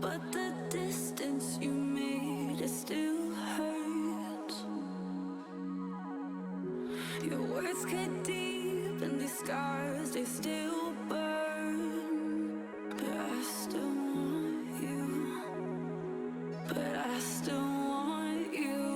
but the distance you made, it still hurts. Your words cut deep and these scars, they still burn. But I still want you, but I still want you.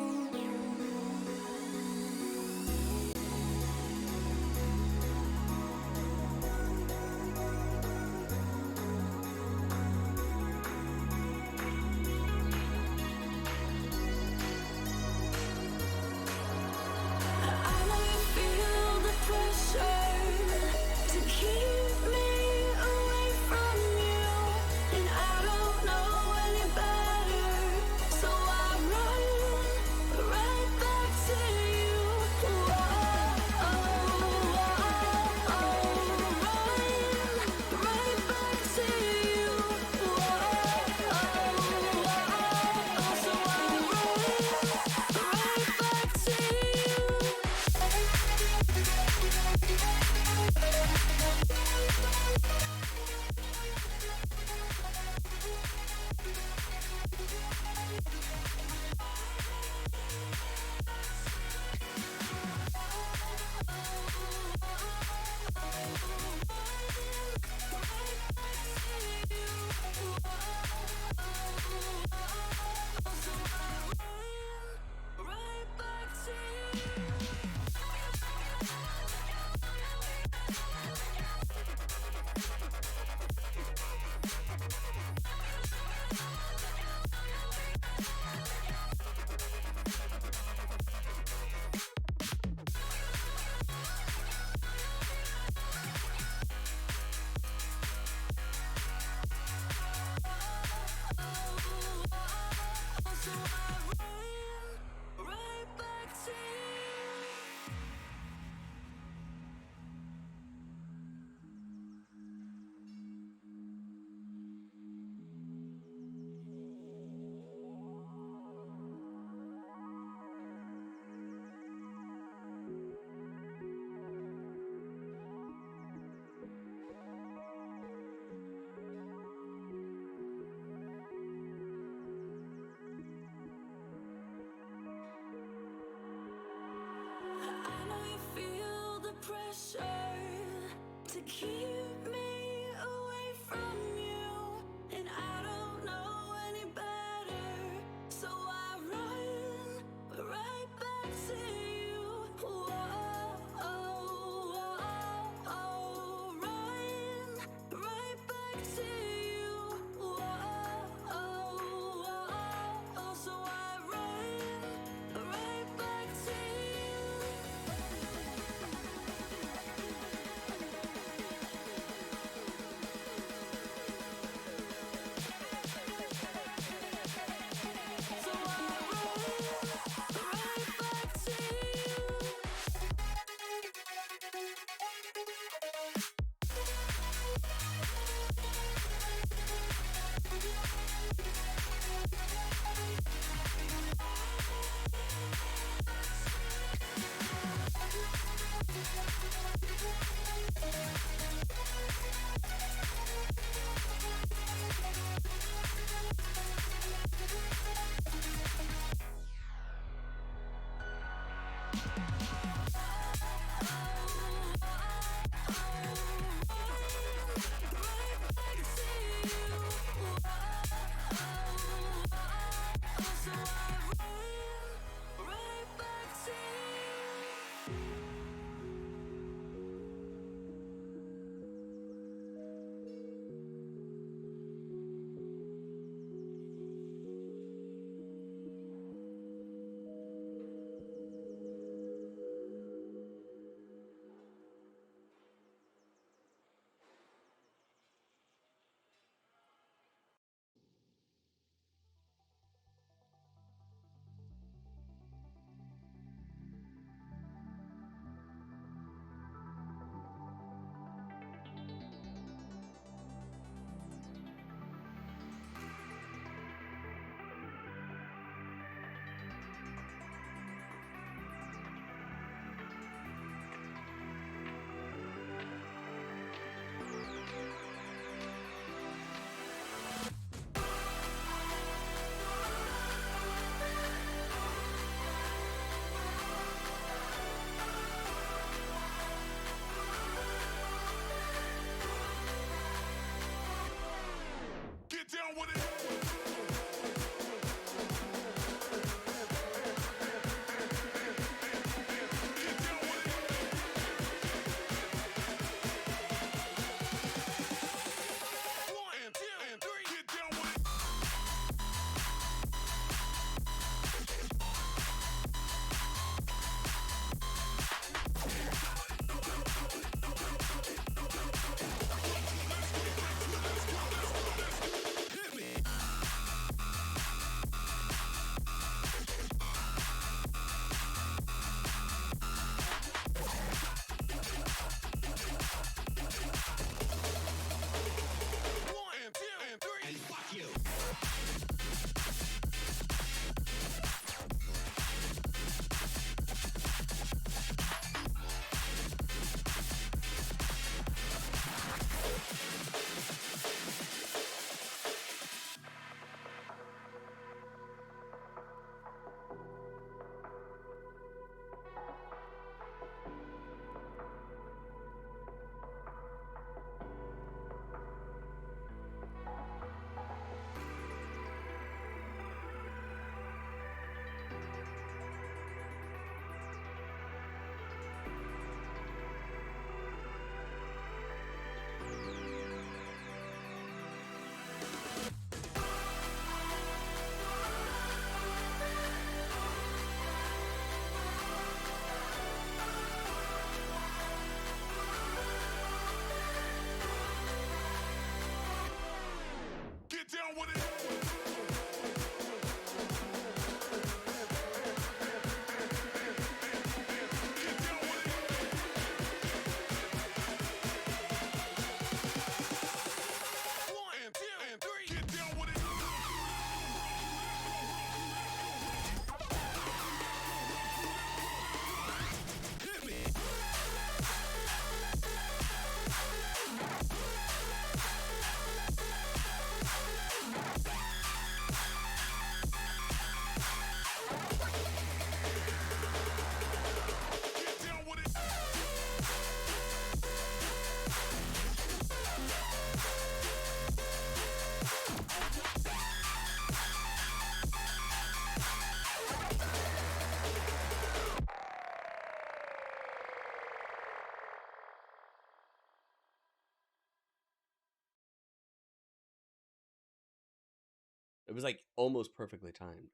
It was like almost perfectly timed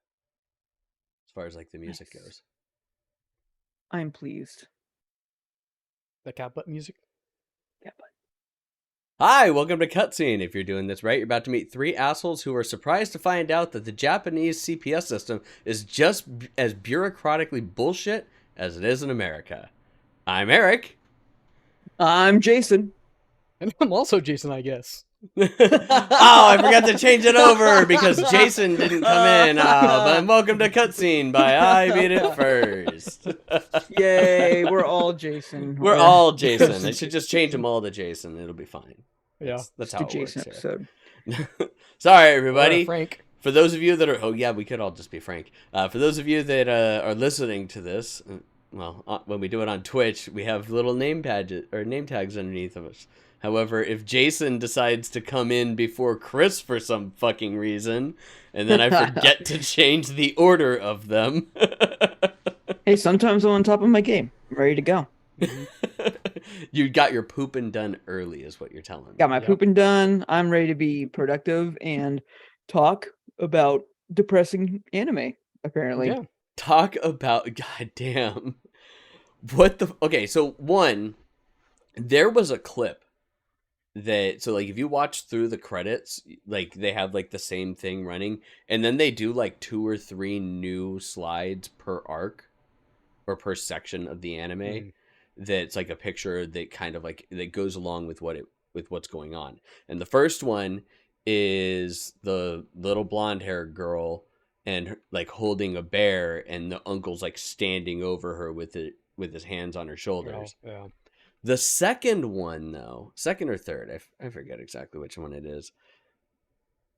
as far as like the music Nice. goes. I'm pleased. The cat butt music. Yeah, but Hi, welcome to Cutscene. If you're doing this right, you're about to meet three assholes who are surprised to find out that the Japanese CPS system is just as bureaucratically bullshit as it is in America. I'm Eric. I'm Jason. And I'm also Jason, I guess. Oh, I forgot to change it over because Jason didn't come in. But welcome to Cutscene by I Beat It First. Yay, we're all Jason. We're or all Jason. Jason. I should just change them all to Jason. It'll be fine. Yeah. That's It's how the it works Jason here. episode. Sorry, Or everybody. Frank. For those of you that are, oh yeah, we could all just be Frank. For those of you that are listening to this, when we do it on Twitch, we have little name badges or name tags underneath of us. However, if Jason decides to come in before Chris for some fucking reason, and then I forget to change the order of them, Hey, sometimes I'm on top of my game. I'm ready to go. you got your pooping done early, is what you're telling me. Got my Yep. pooping done. I'm ready to be productive and talk about depressing anime, apparently. Yeah. Talk about, goddamn, what the, okay, so one, there was a clip that, so like if you watch through the credits, like they have like the same thing running, and then they do like 2 or 3 new slides per arc or per section of the anime. Mhm. That's like a picture that kind of like that goes along with what's going on. And the first one is the little blonde haired girl and like holding a bear, and the uncle's like standing over her with his hands on her shoulders. Yeah. The second one, though, second or third, I forget exactly which one it is,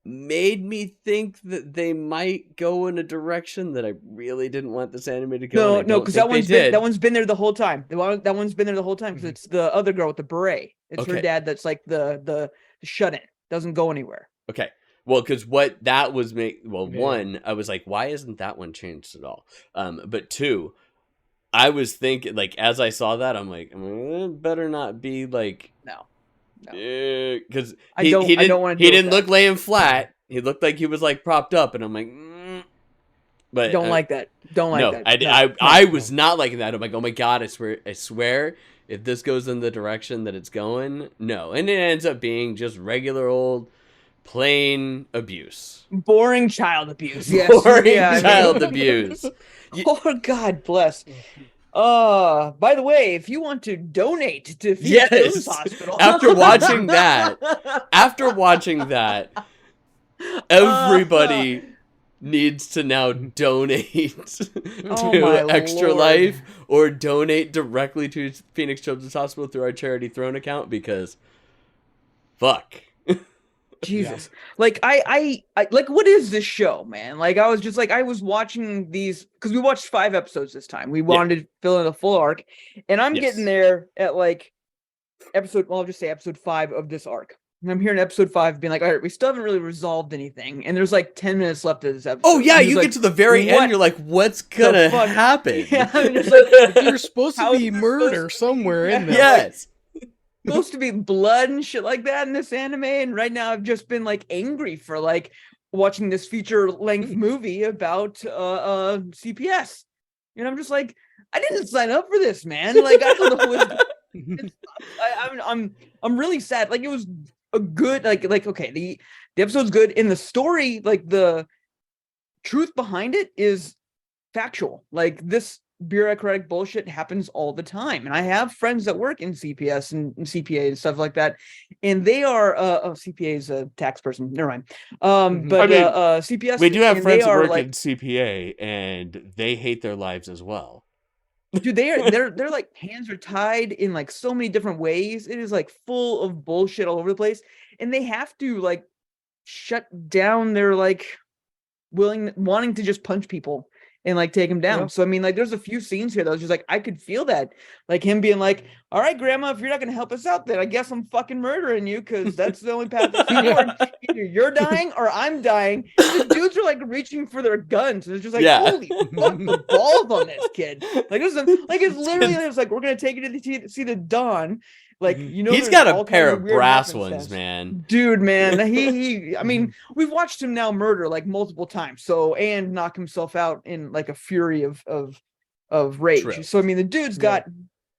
made me think that they might go in a direction that I really didn't want this anime to go. No, because that one's been there the whole time. That one's been there the whole time because Mhm. it's the other girl with the beret. It's her Okay. dad that's like the shut-in. Doesn't go anywhere. Okay. Well, because what that was Yeah. one, I was like, why isn't that one changed at all? But two, I was thinking, like, as I saw that, I'm like, better not be like, No. because I don't want to. He didn't look laying flat. He looked like he was like propped up, and I'm like, but Don't like that. Don't like no, that. I was not liking that. I'm like, oh my god, I swear, if this goes in the direction that it's going, no, and it ends up being just regular old plain abuse. Boring child abuse. Yes. Boring Yeah, child abuse. Oh, God bless. By the way, if you want to donate to Phoenix Yes. Children's Hospital, After watching that, everybody needs to now donate Oh to my Extra Lord. Life or donate directly to Phoenix Children's Hospital through our Charity Throne account because fuck. Jesus. Like I like, what is this show, man? Like, I was just like, I was watching these because we watched 5 episodes this time. We wanted to fill in the full arc, and I'm Yes. getting there at like I'll just say episode 5 of this arc. And I'm here in episode 5 being like, all right, we still haven't really resolved anything, and there's like 10 minutes left of this episode. Oh yeah, I'm just you like, get to the very what end, you're like, what's gonna fuck? happen? Yeah, I'm just like, There's supposed to How be is this murder supposed to somewhere in there. Yes. supposed to be blood and shit like that in this anime, and right now I've just been like angry for like watching this feature length movie about CPS, and I'm just like, I didn't sign up for this, man. Like, I don't know what's I'm really sad. Like, it was a good, like okay, the episode's good, and the story, like the truth behind it is factual. Like, this bureaucratic bullshit happens all the time, and I have friends that work in CPS and CPA and stuff like that, and they are CPA is a tax person, never mind. But CPS, We do have and friends they that are work like, in CPA and they hate their lives as well. dude, they're like, hands are tied in like so many different ways. It is like full of bullshit all over the place, and they have to like shut down their like wanting to just punch people and like take him down. Yeah. So I mean, like, there's a few scenes here that was just like, I could feel that, like him being like, all right, grandma, if you're not gonna help us out, then I guess I'm fucking murdering you, because that's the only path that's forward. Either you're dying or I'm dying. And the dudes are like reaching for their guns, and it's just like, Yeah. holy fuck, the balls on this kid. Like, this is like, it's literally, it's like, we're gonna take you to see the dawn. Like, you know, He's there's got a all pair kinds of weird brass happenstance. ones, man. Dude, man, he I mean, we've watched him now murder like multiple times, so, and knock himself out in like a fury of rage. True. So I mean, the dude's got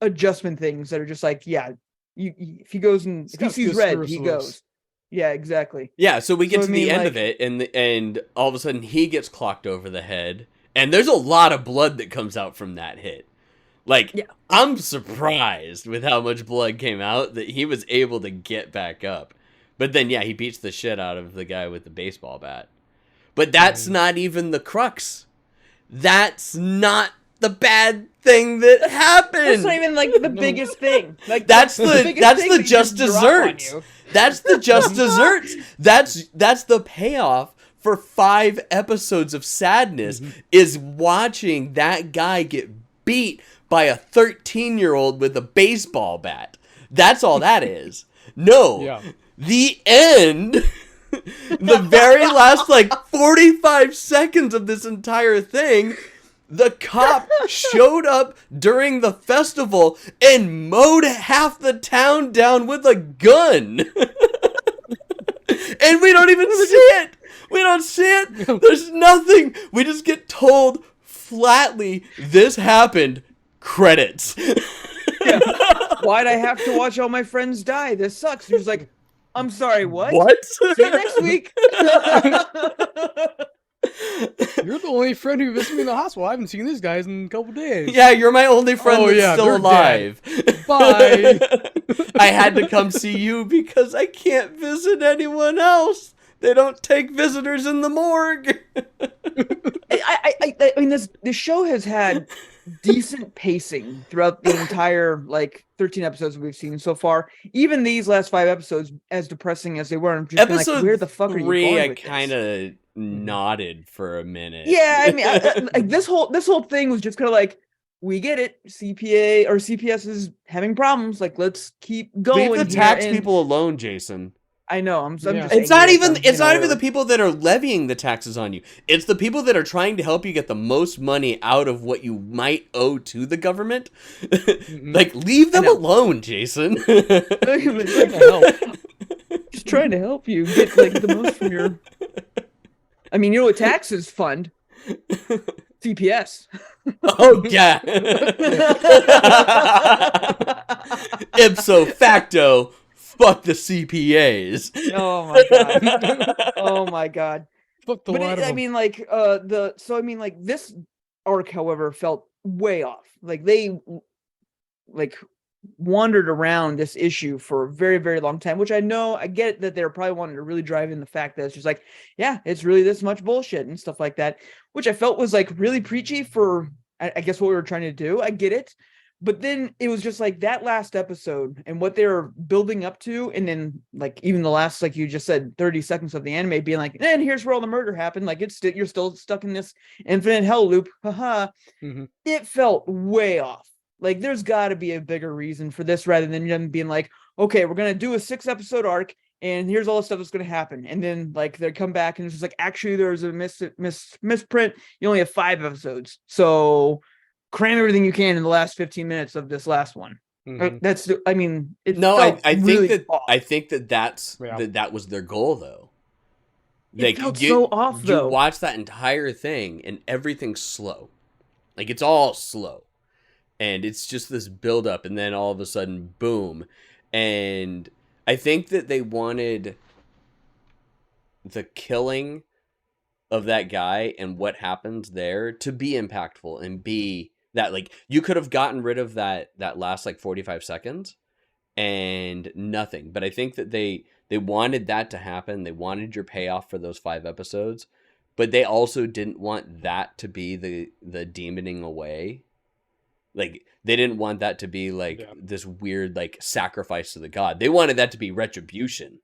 adjustment things that are just like, yeah, if he goes and if he got sees good red, screw he loose. goes. Yeah, exactly. Yeah, so we get So, I to the mean, end of like- it, and all of a sudden he gets clocked over the head, and there's a lot of blood that comes out from that hit. Like, Yeah. I'm surprised with how much blood came out that he was able to get back up. But then, yeah, he beats the shit out of the guy with the baseball bat. But that's not even the crux. That's not the bad thing that happened. That's not even like the biggest thing. Like, That's the biggest thing that just just drop on desserts. you. That's the just desserts. That's the payoff for 5 episodes of sadness is watching that guy get beat by a 13-year-old with a baseball bat. That's all that is. No. Yeah. The end, the very last like 45 seconds of this entire thing, the cop showed up during the festival and mowed half the town down with a gun. And we don't even see it. We don't see it. There's nothing. We just get told flatly, this happened. Credits. Yeah. Why'd I have to watch all my friends die? This sucks. He was like, I'm sorry, what? What? See you next week. You're the only friend who visited me in the hospital. I haven't seen these guys in a couple days. Yeah, you're my only friend Oh, that's yeah, still they're alive. Bye. I had to come see you because I can't visit anyone else. They don't take visitors in the morgue. I mean, this show has had decent pacing throughout the entire like 13 episodes we've seen so far. Even these last 5 episodes, as depressing as they were, I'm just been Episode like, where the fuck are you 3, going I with this? kind of nodded for a minute. Yeah, I mean, like this whole thing was just kind of like, we get it. CPA or CPS is having problems. Like, let's keep going. Leave the here. tax And people alone, Jason. I know. I'm Yeah. just. It's not angry at even them, it's not even the whatever. people that are levying the taxes on you. It's the people that are trying to help you get the most money out of what you might owe to the government. Like, leave them know. alone, Jason. It's like, help. just trying to help you get like the most from your. I mean, you know what taxes fund? CPS. Oh yeah. Ipso facto, fuck the CPAs. Oh my god. Oh my god. Fuck the But lot of I them. mean, like, this arc, however, felt way off. Like they like wandered around this issue for a very, very long time, which I get that they're probably wanting to really drive in the fact that it's just like, yeah, it's really this much bullshit and stuff like that, which I felt was like really preachy for, I guess, what we were trying to do. I get it. But then it was just like that last episode and what they were building up to. And then, like, even the last, like you just said, 30 seconds of the anime being like, and here's where all the murder happened. Like, you're still stuck in this infinite hell loop. Haha. Mm-hmm. It felt way off. Like, there's got to be a bigger reason for this rather than them being like, okay, we're going to do a 6-episode arc and here's all the stuff that's going to happen. And then, like, they come back and it's just like, actually, there's a misprint. You only have 5 episodes. So cram everything you can in the last 15 minutes of this last one. Mm-hmm. I mean, it No, felt I really think that off. I think that Yeah. that was their goal, though. It felt so off, you though. watch that entire thing and everything's slow. Like, it's all slow. And it's just this build up and then all of a sudden, boom. And I think that they wanted the killing of that guy and what happens there to be impactful and be that, like, you could have gotten rid of that last like 45 seconds and nothing. But I think that they wanted that to happen. They wanted your payoff for those 5 episodes, but they also didn't want that to be the demoning away. Like, they didn't want that to be like this weird like sacrifice to the god. They wanted that to be retribution.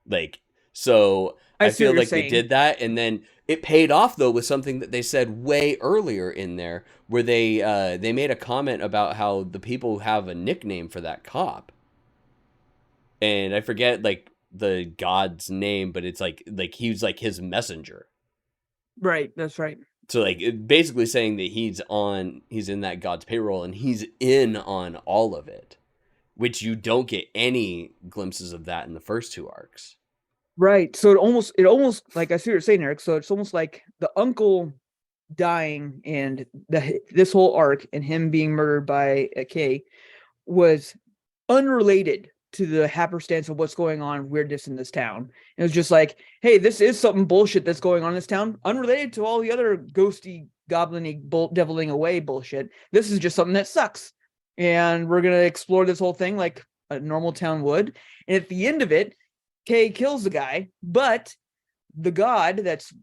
Like, so I see what feel you're like they saying. did that, and then it paid off though with something that they said way earlier in there, where they made a comment about how the people have a nickname for that cop, and I forget like the god's name, but it's like he's like his messenger. Right. That's right. So like basically saying that he's in that god's payroll and he's in on all of it, which you don't get any glimpses of that in the first 2 arcs. Right. So it almost like I see what you're saying, Eric. So it's almost like the uncle dying and this whole arc and him being murdered by a K was unrelated to the happenstance of what's going on, weirdness in this town. It was just like, hey, this is something bullshit that's going on in this town, unrelated to all the other ghosty, goblin-y, deviling away bullshit. This is just something that sucks. And we're going to explore this whole thing like a normal town would. And at the end of it, Kay kills the guy, but the god that's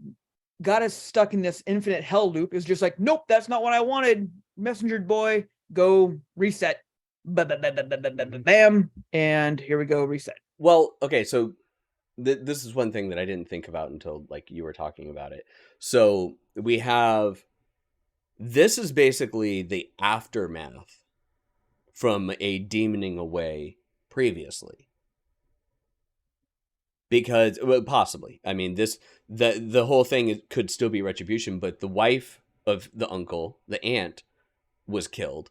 got us stuck in this infinite hell loop is just like, nope, that's not what I wanted. Messenger boy, go reset. Bam, and here we go, reset. Well, okay, so this is one thing that I didn't think about until like you were talking about it. So we have, this is basically the aftermath from a demoning away previously. Because, well, possibly, I mean, the whole thing could still be retribution, but the wife of the uncle, the aunt, was killed,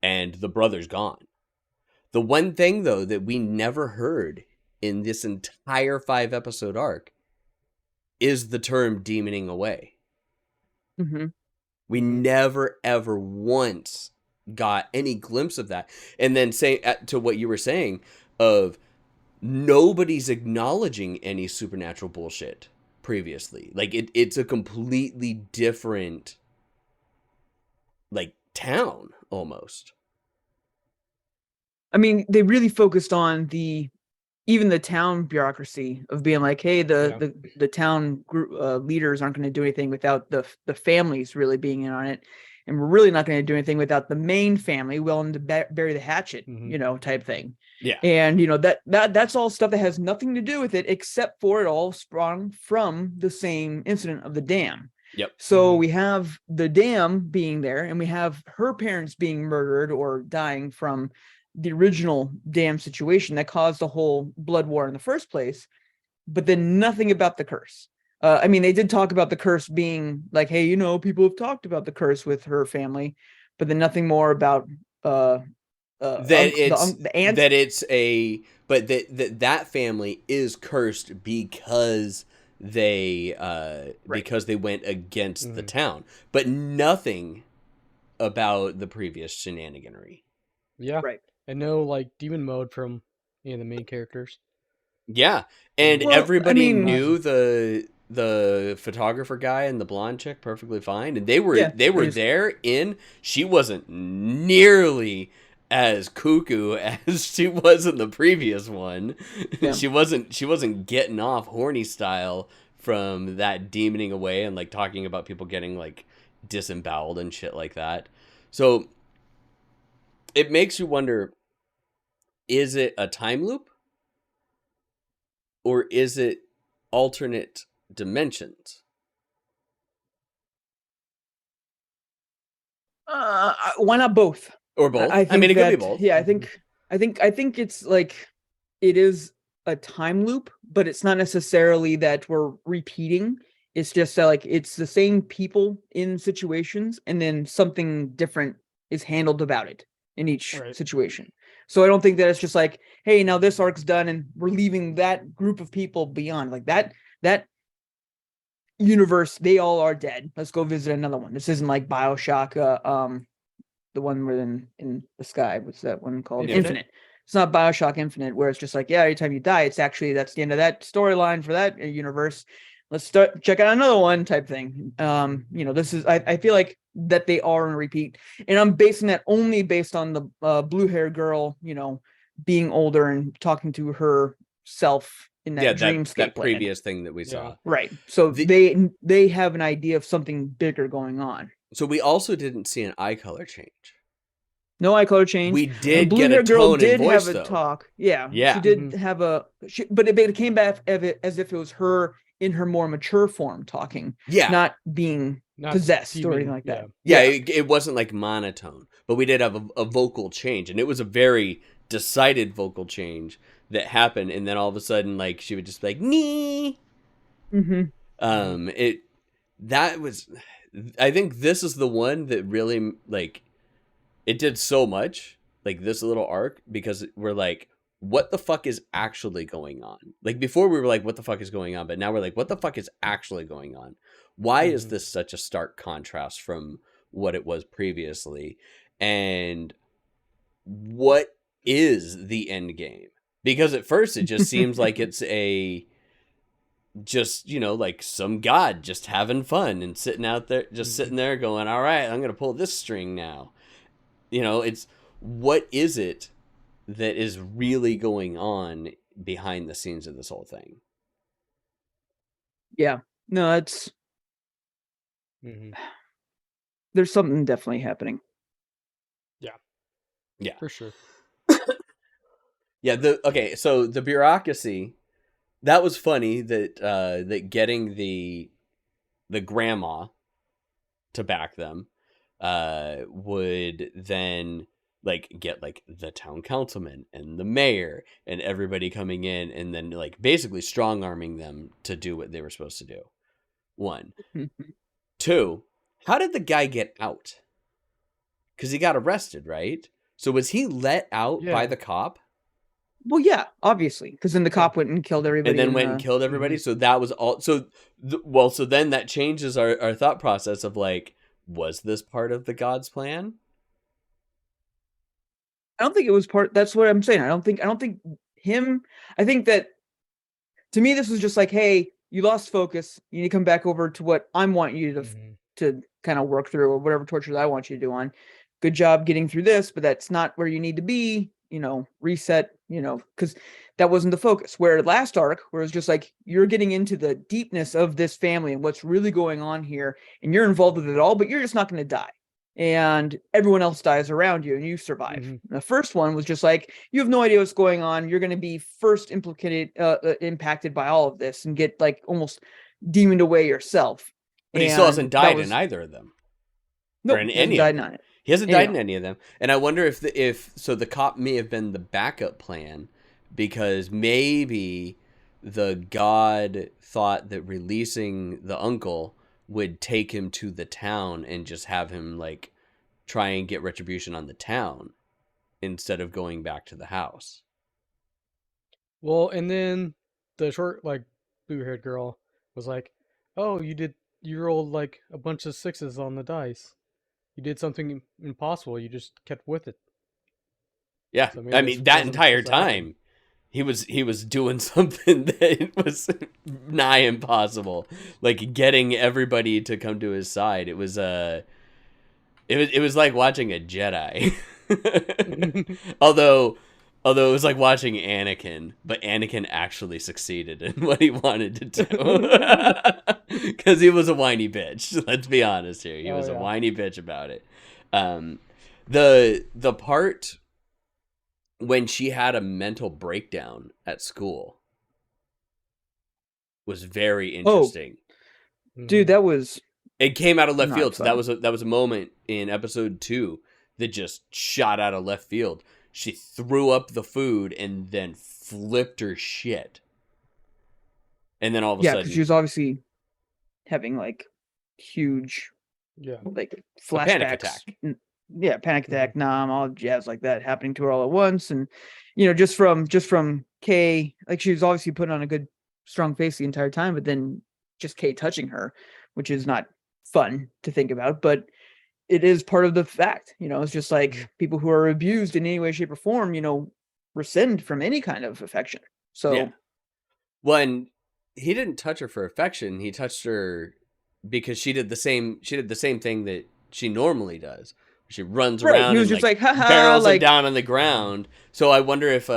and the brother's gone. The one thing, though, that we never heard in this entire 5-episode arc is the term demoning away. Mm-hmm. We never, ever once got any glimpse of that. And then to what you were saying of nobody's acknowledging any supernatural bullshit previously. Like, it's a completely different, like, town, almost. I mean, they really focused on even the town bureaucracy of being like, hey, the town group leaders aren't going to do anything without the families really being in on it, and we're really not going to do anything without the main family willing to bury the hatchet, type thing. Yeah. And that's all stuff that has nothing to do with it, except for it all sprung from the same incident of the dam. Yep. So we have the dam being there, and we have her parents being murdered or dying from the original damn situation that caused the whole blood war in the first place, but then nothing about the curse. I mean, they did talk about the curse being like, hey, people have talked about the curse with her family, but then nothing more about the aunt. That it's a but that family is cursed because they because they went against the town, but nothing about the previous shenaniganry. Yeah. Right. And no like demon mode from any of the main characters. Yeah, and Well, everybody I mean, knew the photographer guy and the blonde chick perfectly fine, and they were Yeah, there in. She wasn't nearly as cuckoo as she was in the previous one. Yeah. She wasn't getting off horny style from that demoning away and like talking about people getting like disemboweled and shit like that. So it makes you wonder, is it a time loop? Or is it alternate dimensions? why not both? Or both? I think mean, it could be that, both. yeah, I think it's like it is a time loop, but it's not necessarily that we're repeating. It's just that, like, it's the same people in situations, and then something different is handled about it in each Right. situation. So I don't think that it's just like, hey, now this arc's done, and we're leaving that group of people beyond. Like that universe, they all are dead. Let's go visit another one. This isn't like BioShock, the one where in the sky. What's that one called? Infinite? It's not BioShock Infinite, where it's just like, yeah, every time you die, it's actually that's the end of that storyline for that universe. Let's start check out another one type thing. This is I feel like that they are in repeat, and I'm basing that only based on the blue hair girl, being older and talking to herself in that dreamscape that land. previous thing that we saw. Right. So they have an idea of something bigger going on. So we also didn't see an eye color change. No eye color change. We did blue get hair a girl tone did and voice, have a though. talk. Yeah. Yeah. She did have but it came back as if it was her in her more mature form talking. Yeah. Not being possessed or anything like that. Yeah, it wasn't like monotone, but we did have a vocal change, and it was a very decided vocal change that happened, and then all of a sudden, like, she would just be like, nee. Mm-hmm. I think this is the one that really, like, it did so much, like, this little arc, because we're like, what the fuck is actually going on? Like, before we were like, what the fuck is going on? But now we're like, what the fuck is actually going on? Why is this such a stark contrast from what it was previously? And what is the end game? Because at first it just seems like it's like some god just having fun and sitting out there, just sitting there going, all right, I'm going to pull this string now. It's what is it that is really going on behind the scenes of this whole thing? Yeah. No, it's there's something definitely happening. Yeah, for sure. Yeah. So the bureaucracy, that was funny that getting the grandma to back them would then like get like the town councilman and the mayor and everybody coming in, and then like basically strong arming them to do what they were supposed to do. One. Two, how did the guy get out? Because he got arrested, right? So was he let out by the cop? Well, yeah, obviously, because then the cop went and killed everybody, and then went and killed everybody. So that was all. So then that changes our thought process of like, was this part of the God's plan? I don't think it was part. That's what I'm saying. I don't think him. I think that to me, this was just like, hey, you lost focus. You need to come back over to what I'm wanting you to kind of work through, or whatever torture that I want you to do on. Good job getting through this, but that's not where you need to be. Reset. Because that wasn't the focus. Where last arc, where it was just like you're getting into the deepness of this family and what's really going on here, and you're involved with it all, but you're just not going to die. And everyone else dies around you and you survive. The first one was just like, you have no idea what's going on. You're going to be first impacted by all of this and get like almost demoned away yourself. But he still hasn't died in either of them. No, or in any of them. He hasn't died in Anyhow. any of them, and I wonder if the cop may have been the backup plan, because maybe the god thought that releasing the uncle would take him to the town and just have him like try and get retribution on the town instead of going back to the house. Well, and then the short, like, blue-haired girl was like, "Oh, you rolled like a bunch of sixes on the dice. You did something impossible. You just kept with it." Yeah, So I maybe this mean that wasn't entire supposed to happen. time he was doing something that was nigh impossible, like getting everybody to come to his side. It was like watching a Jedi. although although it was like watching Anakin, but Anakin actually succeeded in what he wanted to do. Because he was a whiny bitch. Let's be honest here. He Oh, was a yeah. whiny bitch about it. Um, the part when she had a mental breakdown at school was very Oh, interesting. dude, that was It came out of left not field, so that fun. was a moment in episode 2 that just shot out of left field. She threw up the food and then flipped her shit, and then all of a Yeah, because she sudden, was obviously having like huge Yeah. like a panic flashbacks. attack. Yeah, panic attack, all jazz like that happening to her all at once, and just from Kay, like she was obviously putting on a good strong face the entire time, but then just Kay touching her, which is not fun to think about, but it is part of the fact. It's just like people who are abused in any way, shape, or form, rescind from any kind of affection. So Yeah. When he didn't touch her for affection, he touched her because she did the same thing that she normally does. She runs right, around he was and just like, haha, barrels him like down on the ground. So I wonder if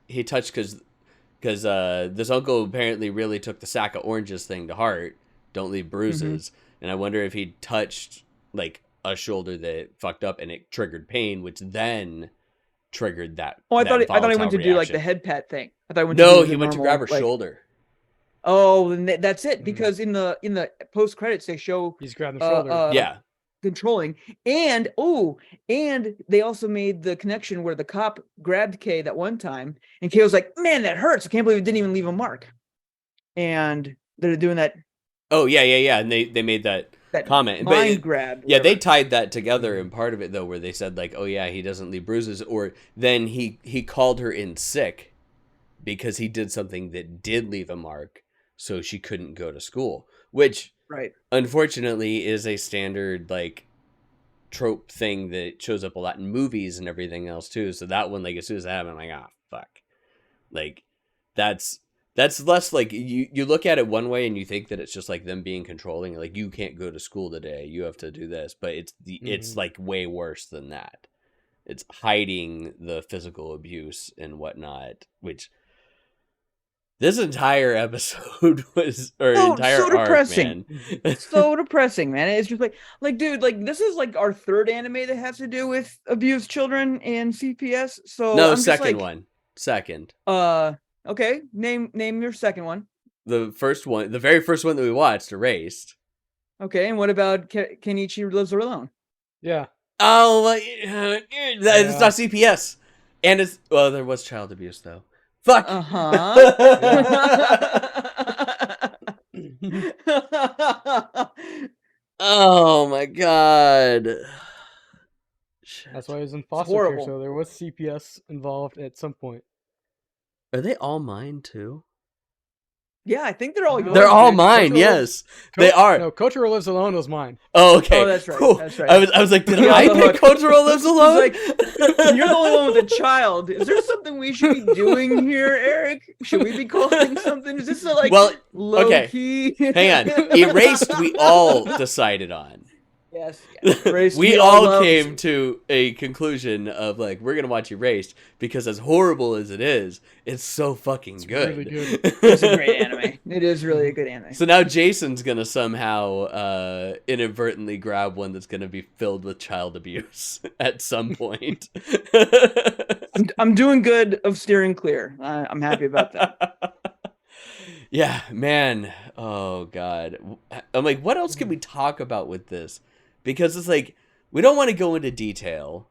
he touched because this uncle apparently really took the sack of oranges thing to heart. Don't leave bruises. And I wonder if he touched like a shoulder that fucked up and it triggered pain, which then triggered that. I that thought he went to volatile do like the reaction. head pat thing. I thought he went to No, do he the went to grab normal her like. shoulder. Oh, and that's it. Because in the post credits they show He's grabbing the shoulder. Yeah. controlling, and they also made the connection where the cop grabbed Kay that one time, and Kay was like, "Man, that hurts! I can't believe it didn't even leave a mark." And they're doing that Oh yeah, and they made that comment, mind grab. Yeah, they whatever. tied that together in part of it though, where they said like, oh yeah, he doesn't leave bruises, or then he called her in sick because he did something that did leave a mark, so she couldn't go to school, which right. unfortunately is a standard like trope thing that shows up a lot in movies and everything else too. So that one, like as soon as that happened, I'm like, ah, fuck, like that's less like you look at it one way and you think that it's just like them being controlling, like you can't go to school today, you have to do this, but it's like way worse than that. It's hiding the physical abuse and whatnot, which this entire episode was, or entire so arc, depressing. man. So depressing, man. It's just like dude, like this is like our third anime that has to do with abused children and CPS. So No, I'm just second like, one. Second. Okay, name your second one. The first one, the very first one that we watched, Erased. Okay, and what about Kenichi Lives Alone? Yeah. Oh, it's not CPS, and there was child abuse though. Fuck. Oh my god. That's why he was in foster care, horrible. so there was CPS involved at some point. Are they all mine too? Yeah, I think they're all yours. They're all dude. mine. Kotaro Yes, they are. No, Kotaro Lives Alone was mine. Oh, okay. Oh, that's right. Whew. That's right. I was like, did You're I on the pick hook. Kotaro Lives He's Alone? like, you're the only one with a child. Is there something we should be doing here, Eric? Should we be calling something? Is this a, like, Well, low okay. key? Hang on. Erased, we all decided on. Yes. Erased, We all loved. came to a conclusion of like, we're gonna watch Erased because as horrible as it is, it's so fucking good. really good. It's a great anime. It is really a good anime. So now Jason's gonna somehow inadvertently grab one that's gonna be filled with child abuse at some point. I'm doing good of steering clear. I'm happy about that. Yeah, man. Oh god. I'm like, what else can we talk about with this? Because it's like we don't want to go into detail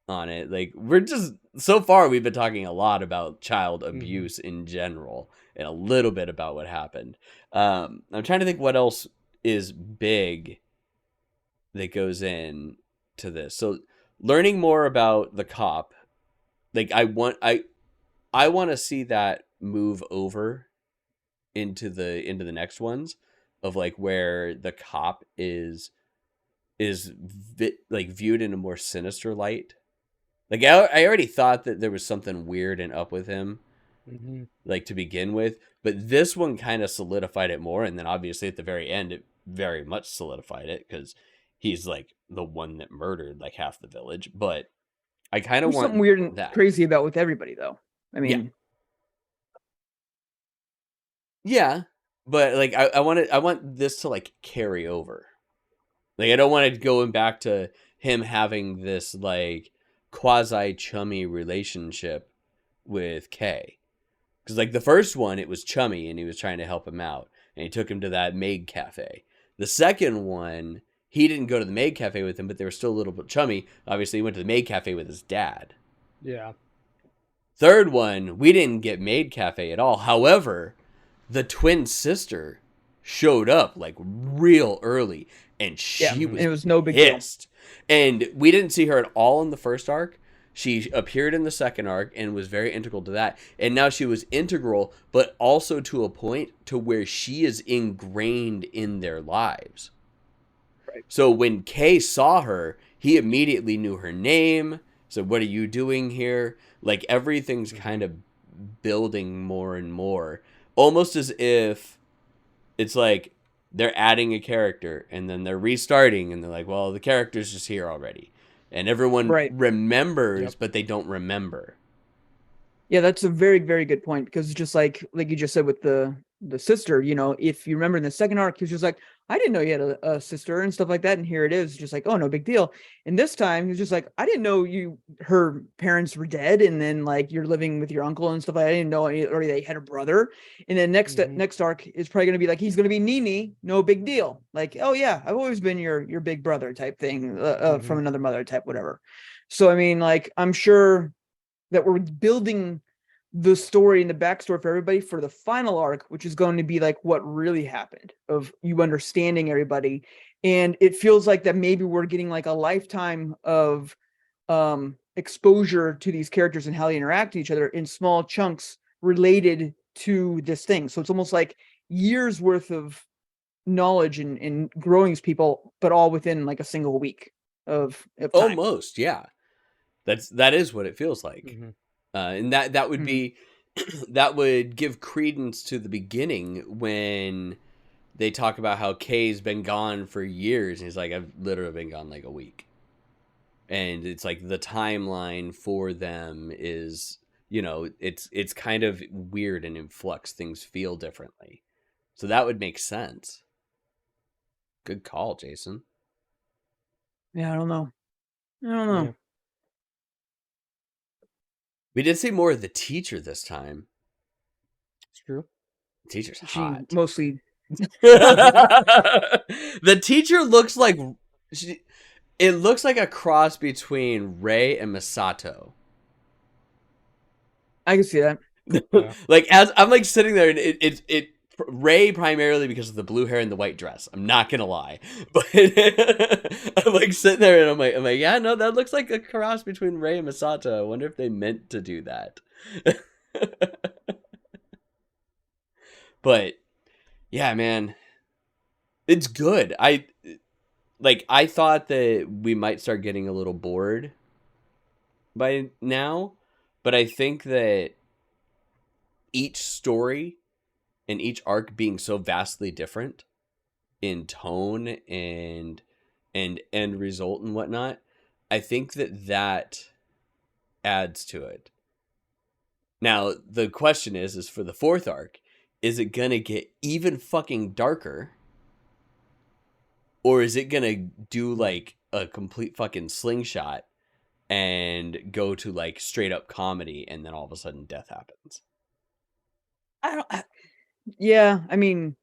on it. Like, we're just, so far we've been talking a lot about child abuse in general and a little bit about what happened. I'm trying to think what else is big that goes in to this. So learning more about the cop, like I want to see that move over into the next ones, of like where the cop is like viewed in a more sinister light. Like I already thought that there was something weird and up with him, like to begin with, but this one kind of solidified it more, and then obviously at the very end it very much solidified it because he's like the one that murdered like half the village. But I kind of There's want something weird and that. crazy about with everybody, though. I Yeah. mean, Yeah, but like I want this to like carry over. Like I don't want it going back to him having this like quasi chummy relationship with Kay. Because like the first one, it was chummy and he was trying to help him out, and he took him to that maid cafe. The second one, he didn't go to the maid cafe with him, but they were still a little bit chummy. Obviously, he went to the maid cafe with his dad. Yeah. Third one, we didn't get maid cafe at all. However, the twin sister showed up like real early, and yeah, she and was it was no big deal. pissed. And we didn't see her at all in the first arc. She appeared in the second arc and was very integral to that. And now she was integral, but also to a point to where she is ingrained in their lives. Right. So when Kay saw her, he immediately knew her name. So what are you doing here? Like everything's kind of building more and more. Almost as if it's like they're adding a character and then they're restarting and they're like, well, the character's just here already. And everyone Right. remembers, but they don't remember. Yeah, that's a very, very good point, because it's just like you just said with the sister, you know, if you remember in the second arc, he was just like, I didn't know you had a sister and stuff like that, and here it is, just like, oh, no big deal. And this time he was just like, I didn't know her parents were dead, and then like you're living with your uncle and stuff like that. I didn't know already that you had a brother. And then next arc is probably gonna be like, he's gonna be Nini, no big deal. Like, oh yeah, I've always been your big brother type thing, from another mother type, whatever. So I mean, like, I'm sure that we're building the story and the backstory for everybody for the final arc, which is going to be like what really happened, of you understanding everybody. And it feels like that maybe we're getting like a lifetime of exposure to these characters and how they interact with each other in small chunks related to this thing. So it's almost like years worth of knowledge and growing as people, but all within like a single week of time. Almost, yeah. That is what it feels like. And that would be that would give credence to the beginning when they talk about how Kay's been gone for years, and he's like, I've literally been gone like a week. And it's like the timeline for them is, you know, it's kind of weird and in flux. Things feel differently. So that would make sense. Good call, Jason. Yeah, I don't know. Yeah. We did see more of the teacher this time. It's true. The teacher's She hot. mostly The teacher looks like it looks like a cross between Rei and Misato. I can see that. Yeah. Like as I'm like sitting there, and it Rei primarily because of the blue hair and the white dress. I'm not gonna lie, but I'm like sitting there and I'm like, yeah, no, that looks like a cross between Rei and Misato. I wonder if they meant to do that. But yeah, man, it's good. I thought that we might start getting a little bored by now, but I think that each story and each arc being so vastly different in tone and end result and whatnot, I think that adds to it. Now the question is for the fourth arc, is it gonna get even fucking darker, or is it gonna do like a complete fucking slingshot and go to like straight up comedy, and then all of a sudden death happens? Yeah, I mean,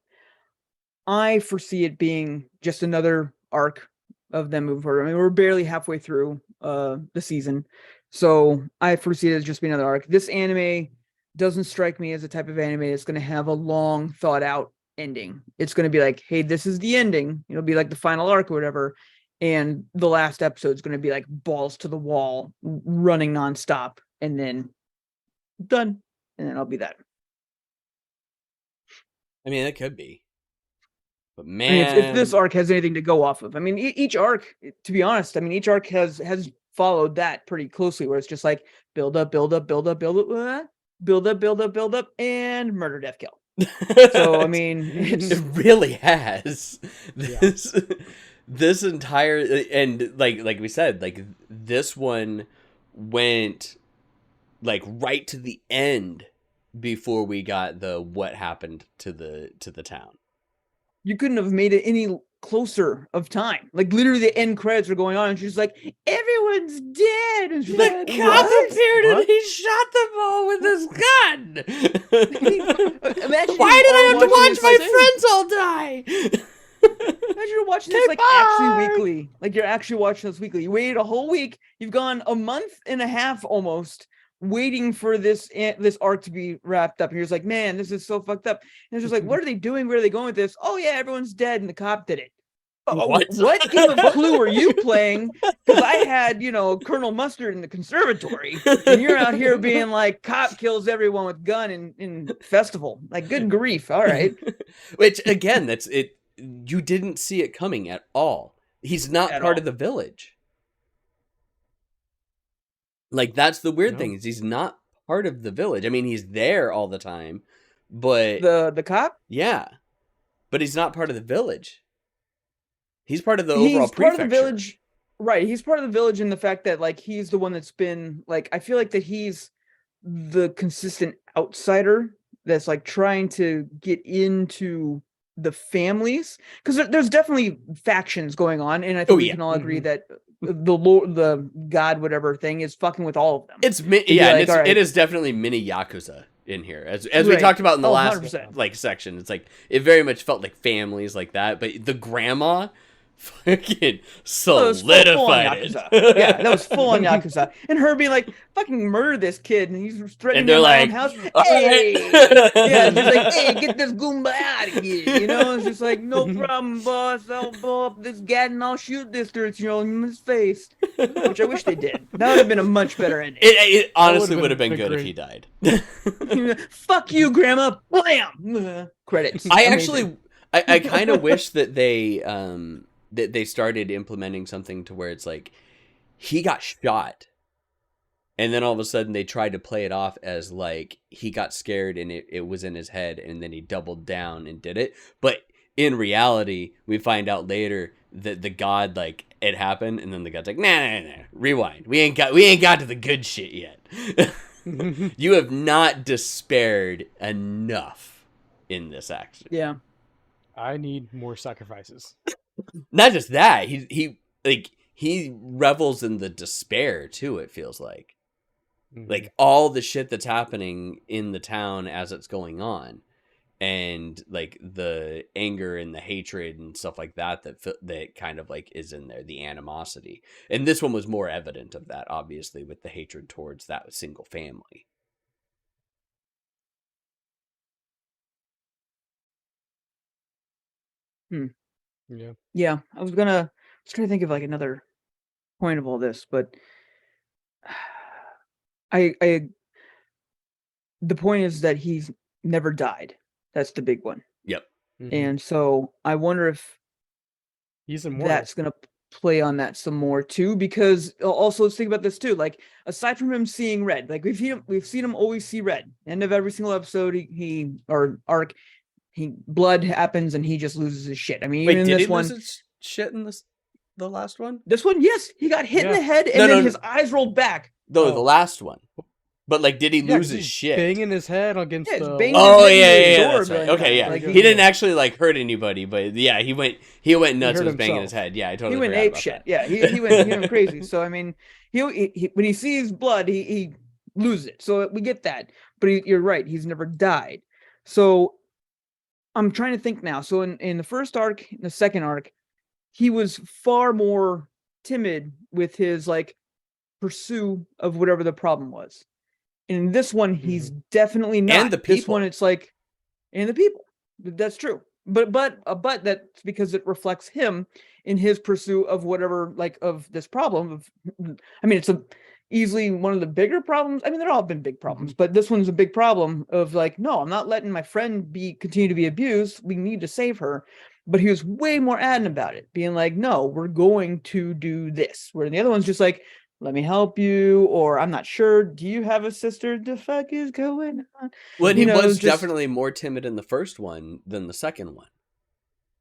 I foresee it being just another arc of them moving forward. I mean, we're barely halfway through the season, so I foresee it as just being another arc. This anime doesn't strike me as a type of anime that's going to have a long thought out ending. It's going to be like, hey, this is the ending. It'll be like the final arc or whatever, and the last episode is going to be like balls to the wall, running nonstop, and then done, and then I'll be that. I mean, it could be. But I mean, if man, this arc has anything to go off of, I mean, each arc, to be honest, I mean, each arc has followed that pretty closely, where it's just like build up, build up, build up, build up, build up, build up, build up, and murder, death, kill. So I mean, it really has Yeah. this entire, and like we said, like this one went like right to the end before we got the what happened to the town. you couldn't have made it any closer of time. Like literally, the end credits are going on, and she's like, "Everyone's dead," and she's The like, cop "What?" appeared and What? he shot them all with his gun. Imagine Why you did I are have to watching watch this, my like, friends all die? Imagine you're watching this like actually Goodbye. weekly. Like you're actually watching this weekly. You waited a whole week. You've gone a month and a half almost waiting for this arc to be wrapped up. And you're just like, man, this is so fucked up. And it's just like, what are they doing? Where are they going with this? Oh yeah, everyone's dead and the cop did it. What? What game of Clue are you playing? Because I had, Colonel Mustard in the conservatory, and you're out here being like, cop kills everyone with gun in festival. Like, good grief. All right. Which again, that's it. You didn't see it coming at all. He's not At part all. of the village. Like that's the weird No. thing is he's not part of the village. I mean, he's there all the time, but The cop? yeah, but he's not part of the village. He's part of the He's overall part prefecture. of the village. Right. He's part of the village in the fact that like he's the one that's been like I feel like that he's the consistent outsider that's like trying to get into the families because there's definitely factions going on, and I think Oh, we yeah. can all agree Mhm. that the Lord, the God, whatever thing is fucking with all of them. It's be yeah, and like, it's, all right. it is definitely mini Yakuza in here, as we Right. talked about in the Oh, last 100%. like section. It's like it very much felt like families like that, but the grandma fucking Oh, it was full on solidified Yakuza. it. Yeah, that was full on Yakuza. And her being like, fucking murder this kid. And he's threatening And me they're in my own like, house. "All Hey! right." Yeah, she's like, hey, get this Goomba out of here. It's just like, no problem, boss. I'll blow up this gat and I'll shoot this dirt, in his face. Which I wish they did. That would have been a much better ending. It honestly would would've have been been good if great. he died. Fuck you, Grandma. Blam! Credits. I Amazing. actually, I kind of wish that they started implementing something to where it's like he got shot, and then all of a sudden they tried to play it off as like he got scared and it was in his head, and then he doubled down and did it. But in reality, we find out later that the god like it happened, and then the god's like, nah, rewind. We ain't got to the good shit yet. You have not despaired enough in this action. Yeah. I need more sacrifices. Not just that, he revels in the despair too, it feels like. Mhm. Like all the shit that's happening in the town as it's going on, and like the anger and the hatred and stuff like that that kind of like is in there, the animosity. And this one was more evident of that, obviously, with the hatred towards that single family. Yeah. Yeah. I was trying to think of like another point of all this, but I the point is that he's never died. That's the big one. Yep. Mhm. And so I wonder if He's immortal. that's going to play on that some more too, because also let's think about this too. Like aside from him seeing red, like we've seen him always see red. End of every single episode, he or arc, blood happens and he just loses his shit. I mean, Wait, even in did he this one, lose his shit in the last one? yes, he got hit in Yeah. the head and No, then no, his eyes rolled back. No, Oh. the last one. But like, did he Yeah, lose 'cause his he's shit? banging his head against Yeah, it's the banging wall. Oh his yeah, head yeah, into the yeah, door that's right. really Okay, bad. yeah. Like, He didn't actually like hurt anybody, but yeah, he went nuts hurt and was banging his himself. head. Yeah, I totally he went forgot ape about shit. that. Yeah, he went crazy. So I mean, he when he sees blood, he loses it. So we get that. But you're right. He's never died. So I'm trying to think now. So in the first arc, in the second arc, he was far more timid with his like pursue of whatever the problem was. And in this one, he's definitely not. And the This one, people. it's like, and the people. That's true. But that's because it reflects him in his pursuit of whatever, like, of this problem. I mean, it's easily one of the bigger problems. I mean, they're all been big problems, but this one's a big problem of like, no, I'm not letting my friend continue to be abused. We need to save her. But he was way more adamant about it, being like, no, we're going to do this. Where the other one's just like, let me help you, or I'm not sure. Do you have a sister? The fuck is going on? Well, he You know, was just- definitely more timid in the first one than the second one.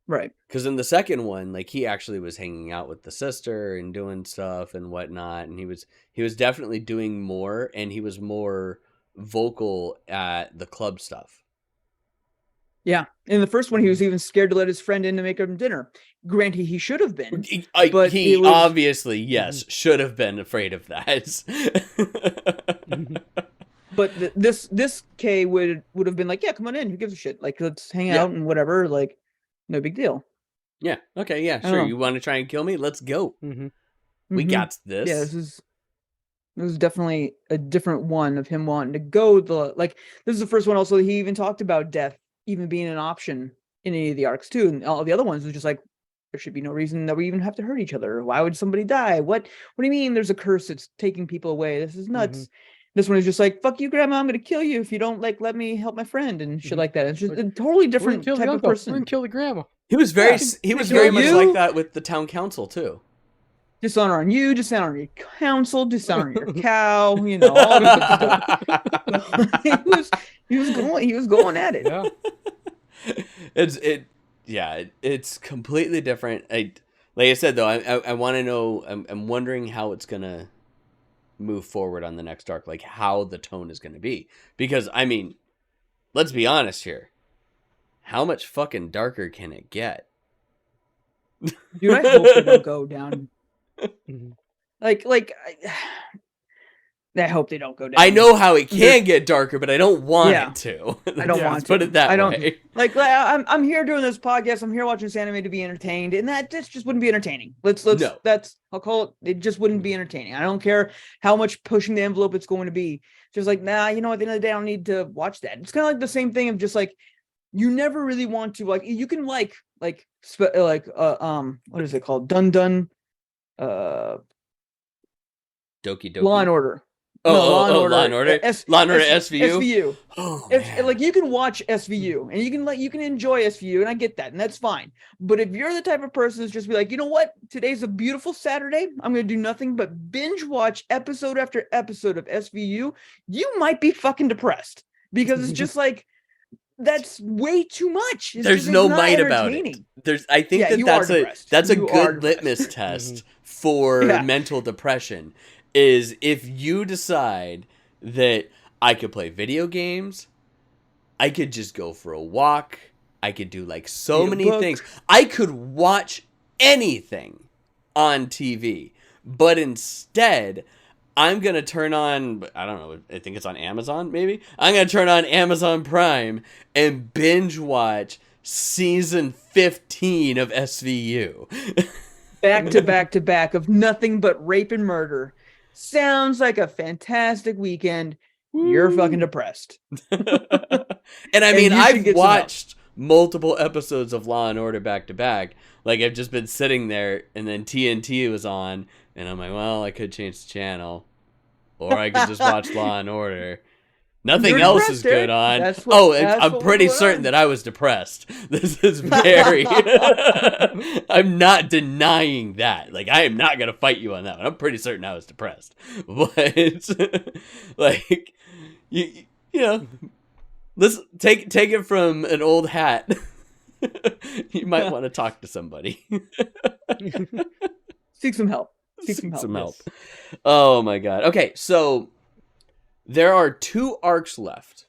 Right. Because in the second one, like, he actually was hanging out with the sister and doing stuff and whatnot, and he was definitely doing more, and he was more vocal at the club stuff. Yeah. In the first one, he was even scared to let his friend in to make him dinner. Granted, he should have been. But He it was- obviously, yes, should have been afraid of that. But this K would have been like, yeah, come on in. Who gives a shit? Like, let's hang Yeah. out and whatever. Like, no big deal. Yeah. Okay. Yeah. don't Sure. know. You want to try and kill me? Let's go. We Mhm. got this. Yeah, this is definitely a different one of him wanting to go this is the first one also he even talked about death even being an option in any of the arcs too. And all the other ones was just like, there should be no reason that we even have to hurt each other. Why would somebody die? What do you mean there's a curse that's taking people away? This is nuts. This one is just like, fuck you, grandma, I'm gonna kill you if you don't like let me help my friend and shit like that. It's just Like, a totally We're different gonna kill type the of uncle. We're person. gonna kill the grandma. He was very Yeah. he was Kill very much you. like that with the town council too. Dishonor on you, dishonor on your council, dishonor on your cow, you know, all the good stuff. he was going at it. Yeah. It's completely different. Like I said though, I want to know. I'm wondering how it's gonna move forward on the next arc, like how the tone is gonna be. Because I mean, let's be honest here. How much fucking darker can it get? Dude, I hope they don't go down. Mhm. I hope they don't go down. I know how it can get darker, but I don't want Yeah. it to. I don't Let's want put to. it that I don't way. like. I'm here doing this podcast. I'm here watching this anime to be entertained, and this just wouldn't be entertaining. Let's No. I'll call it. It just wouldn't be entertaining. I don't care how much pushing the envelope it's going to be. Just like, nah, you know, at the end of the day, I don't need to watch that. It's kind of like the same thing of just like, you never really want to like. You can what is it called? Dun Doki Doki. Law and Order. Oh, No, Law and Order. Law and Order SVU. SVU. Oh, If man. like you can watch SVU and you can enjoy SVU, and I get that, and that's fine. But if you're the type of person that's just be like, you know what, today's a beautiful Saturday, I'm gonna do nothing but binge watch episode after episode of SVU, you might be fucking depressed because it's just like that's way too much. There's no might about it. I think Yeah, you are depressed. that's a You are good depressed. litmus test for Yeah. mental depression. Is if you decide that I could play video games, I could just go for a walk, I could do like so Read a many book. things. I could watch anything on TV, but instead I'm going to turn on, I don't know, I think it's on Amazon maybe. I'm going to turn on Amazon Prime and binge watch season 15 of SVU. back to back to back of nothing but rape and murder. Sounds like a fantastic weekend. You're fucking depressed. And I mean, you should I've get some help. watched multiple episodes of Law and Order back to back. Like, I've just been sitting there, and then TNT was on, and I'm like, well, I could change the channel, or I could just watch Law and Order. Nothing You're else depressed, is good Eric. on. That's what I'm was pretty going certain on. that I was depressed. This is very. I'm not denying that. Like, I am not gonna fight you on that one. I'm pretty certain I was depressed, but like, you know, let's take it from an old hat. You might want to talk to somebody. Seek some help. Seek some help. Oh my god. Okay, so there are 2 arcs left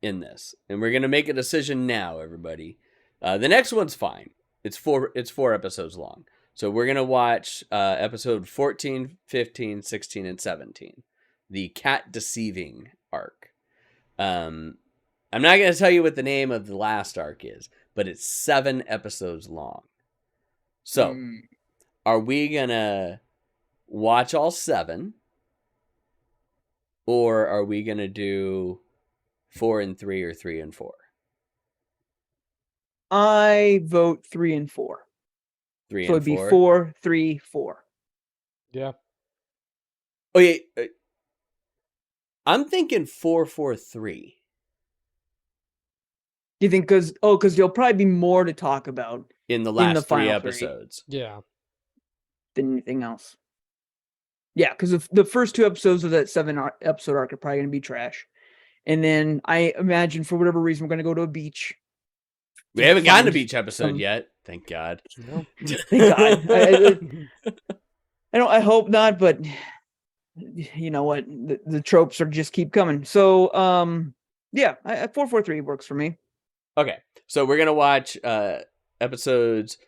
in this, and we're gonna make a decision now, everybody. The next one's fine. It's 4 episodes long. So we're gonna watch episode 14, 15, 16, and 17. The cat deceiving arc. I'm not gonna tell you what the name of the last arc is, but it's 7 episodes long. So, are we gonna watch all 7, or are we gonna do 4 and 3 or 3 and 4? I vote 3 and 4. 3 So and it'd be 4. 4, 3, 4. Yeah. Okay, I'm thinking 4, 4, 3. Do you think because there'll probably be more to talk about In the last 3 final 3 episodes. Yeah. than anything else? Yeah, because the first 2 episodes of that 7-episode arc are probably going to be trash. And then I imagine for whatever reason we're going to go to a beach. We haven't gotten a find beach episode some- yet. Thank God. No. Thank God. I hope not, but you know what? The tropes are just keep coming. So yeah, 4-4-3 works for me. Okay, so we're gonna watch episodes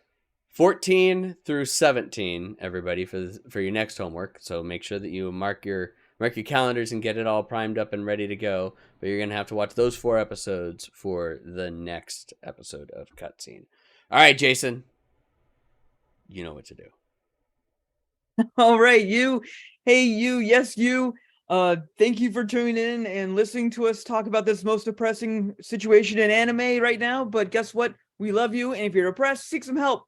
14 through 17, everybody, for your next homework. So make sure that you mark your calendars and get it all primed up and ready to go. But you're gonna have to watch those 4 episodes for the next episode of Cutscene. All right, Jason, you know what to do. All right, you. Hey, you. Yes, you. Thank you for tuning in and listening to us talk about this most depressing situation in anime right now. But guess what? We love you. And if you're depressed, seek some help.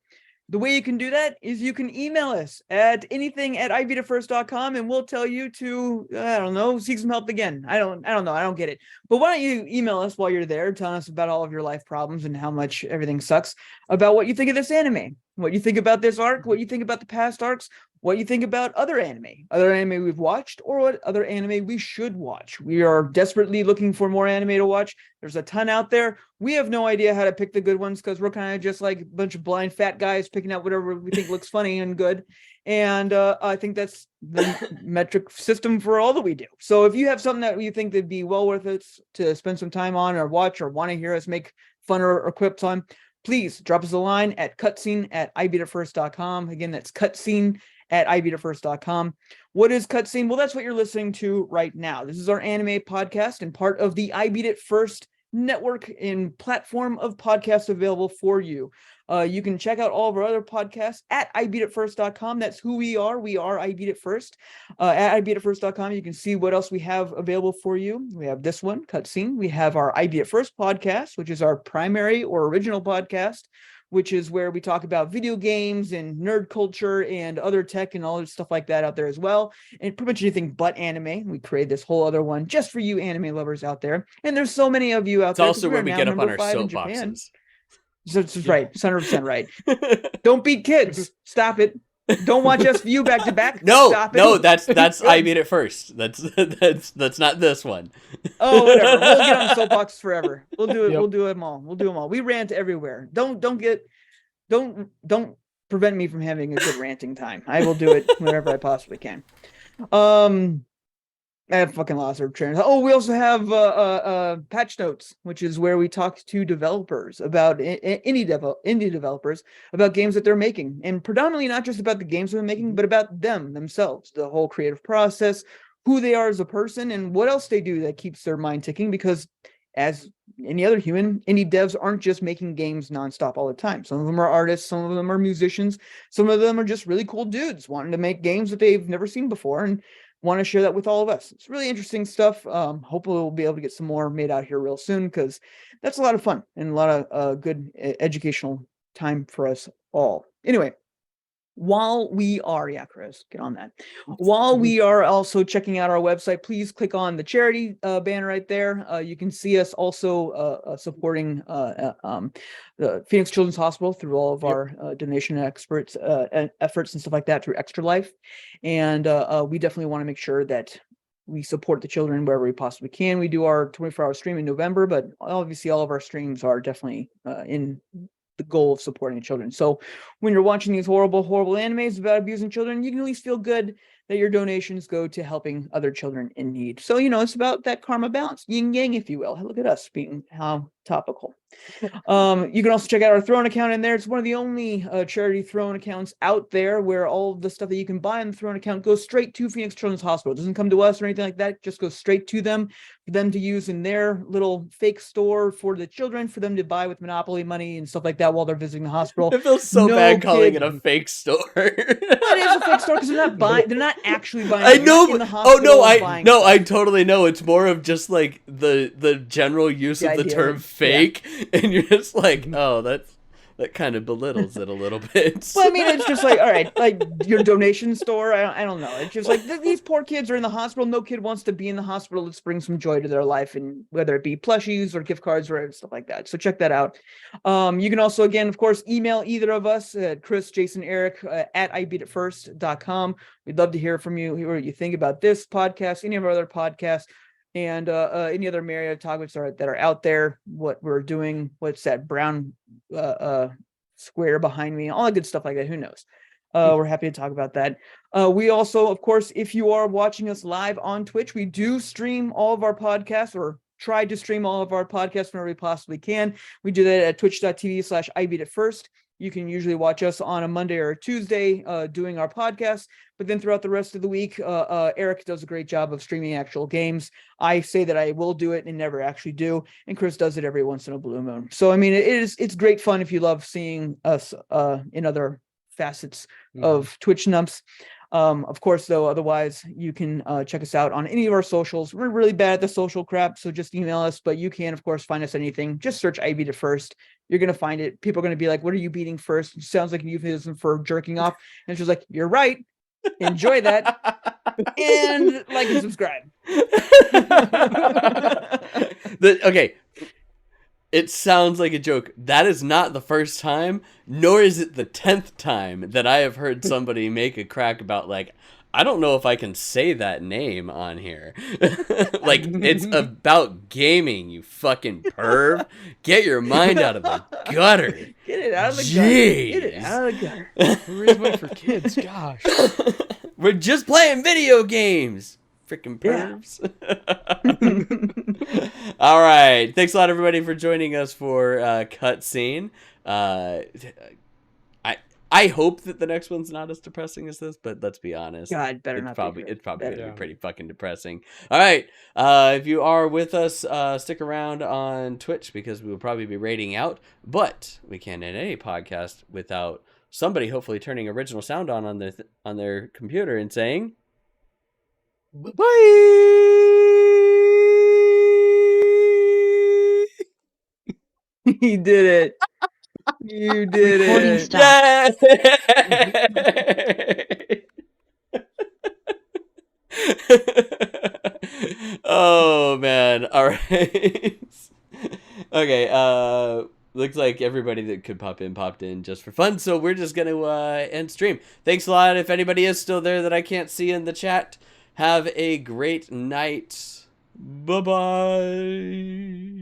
The way you can do that is you can email us at anything@ibtofirst.com and we'll tell you to, I don't know, seek some help again. I don't know. I don't get it. But why don't you email us while you're there, telling us about all of your life problems and how much everything sucks, about what you think of this anime, what you think about this arc, what you think about the past arcs, what you think about other anime we've watched, or what other anime we should watch. We are desperately looking for more anime to watch. There's a ton out there. We have no idea how to pick the good ones because we're kind of just like a bunch of blind fat guys picking out whatever we think looks funny and good. And I think that's the metric system for all that we do. So if you have something that you think that'd be well worth it to spend some time on or watch or want to hear us make fun or quips on, please drop us a line at cutscene@ibtofirst.com. Again, that's cutscene@ibtofirst.com. What is Cutscene? Well, that's what you're listening to right now. This is our anime podcast and part of the I Beat It First network and platform of podcasts available for you. You can check out all of our other podcasts at ibeatitfirst.com. That's who we are. We are I Beat It First. At ibeatitfirst.com, you can see what else we have available for you. We have this one, Cutscene. We have our I Beat It First podcast, which is our primary or original podcast, which is where we talk about video games and nerd culture and other tech and all this stuff like that out there as well. And pretty much anything but anime. We created this whole other one just for you anime lovers out there. And there's so many of you out It's there. also where we get up on our Japan. soapboxes. So it's right, 100% right. Don't beat kids. Stop it. Don't watch SVU back to back. No, Stop it. no, that's I Beat It First. That's not this one. Oh, whatever. We'll get on soapbox forever. We'll do it. Yep. We'll do them all. We'll do them all. We rant everywhere. Don't prevent me from having a good ranting time. I will do it whenever I possibly can. I have fucking lost our train. Oh, we also have patch notes, which is where we talk to developers about indie developers about games that they're making, and predominantly not just about the games they're making, but about them themselves, the whole creative process, who they are as a person, and what else they do that keeps their mind ticking. Because as any other human, indie devs aren't just making games nonstop all the time. Some of them are artists, some of them are musicians, some of them are just really cool dudes wanting to make games that they've never seen before and want to share that with all of us. It's really interesting stuff. Hopefully we'll be able to get some more made out here real soon, because that's a lot of fun and a lot of good educational time for us all. Anyway, while we are, Chris, get on that. While we are also checking out our website, please click on the charity banner right there. You can see us also supporting the Phoenix Children's Hospital through all of our donation efforts and stuff like that through Extra Life. And we definitely want to make sure that we support the children wherever we possibly can. We do our 24-hour stream in November, but obviously all of our streams are definitely in the goal of supporting children. So when you're watching these horrible animes about abusing children, you can at least feel good that your donations go to helping other children in need. So, it's about that karma balance, yin yang, if you will. Look at us being how topical. You can also check out our Throne account in there. It's one of the only charity Throne accounts out there where all of the stuff that you can buy on the Throne account goes straight to Phoenix Children's Hospital. It doesn't come to us or anything like that. It just goes straight to them for them to use in their little fake store for the children, for them to buy with Monopoly money and stuff like that while they're visiting the hospital. It feels so No bad calling kid- it a fake store. Well, it is a fake store because they're not buying. They're not actually buying. I You're know. not in the Oh no, hospital buying no, I stuff. totally know. It's more of just like the general use The of the idea term of it, fake, and you're just like, oh, that kind of belittles it a little bit. Well, I mean, it's just like, all right, like your donation store. I don't know. It's just like these poor kids are in the hospital. No kid wants to be in the hospital. Let's bring some joy to their life, and whether it be plushies or gift cards or stuff like that. So check that out. You can also, again, of course, email either of us at Chris, Jason, Eric at ibeatitfirst.com. We'd love to hear from you, hear what you think about this podcast, any of our other podcasts, and any other myriad topics that are out there, what we're doing, what's that brown square behind me, all that good stuff like that. Who knows? We're happy to talk about that. We also, of course, if you are watching us live on Twitch, we do stream all of our podcasts, or try to stream all of our podcasts whenever we possibly can. We do that at twitch.tv/ibeatitfirst. You can usually watch us on a Monday or a Tuesday doing our podcast, but then throughout the rest of the week, Eric does a great job of streaming actual games. I say that I will do it and never actually do, and Chris does it every once in a blue moon. So I mean, it's great fun if you love seeing us in other facets of Twitch numps. Of course, though, otherwise you can check us out on any of our socials. We're really bad at the social crap, so just email us, but you can, of course, find us anything. Just search I Beat It First. You're going to find it. People are going to be like, what are you beating first? It sounds like a euphemism for jerking off. And it's just like, you're right. Enjoy that. And like and subscribe. Okay. It sounds like a joke. That is not the first time, nor is it the 10th time that I have heard somebody make a crack about, like, I don't know if I can say that name on here. Like, it's about gaming, you fucking perv. Get your mind out of the gutter. Get it out of the Jeez. gutter. Get it out of the gutter. Charisma for kids, gosh. We're just playing video games. Freaking pervs. All right. Thanks a lot, everybody, for joining us for Cutscene. I hope that the next one's not as depressing as this, but let's be honest. God, better it's not probably, be. It's probably going to Yeah. be pretty fucking depressing. All right. If you are with us, stick around on Twitch because we will probably be raiding out. But we can't end any podcast without somebody hopefully turning original sound on their computer and saying... Bye. You did it. You did Recording it. stopped. Yay! Oh man! All right. Okay. Looks like everybody that could pop in popped in just for fun, so we're just gonna end stream. Thanks a lot. If anybody is still there that I can't see in the chat, have a great night. Bye bye.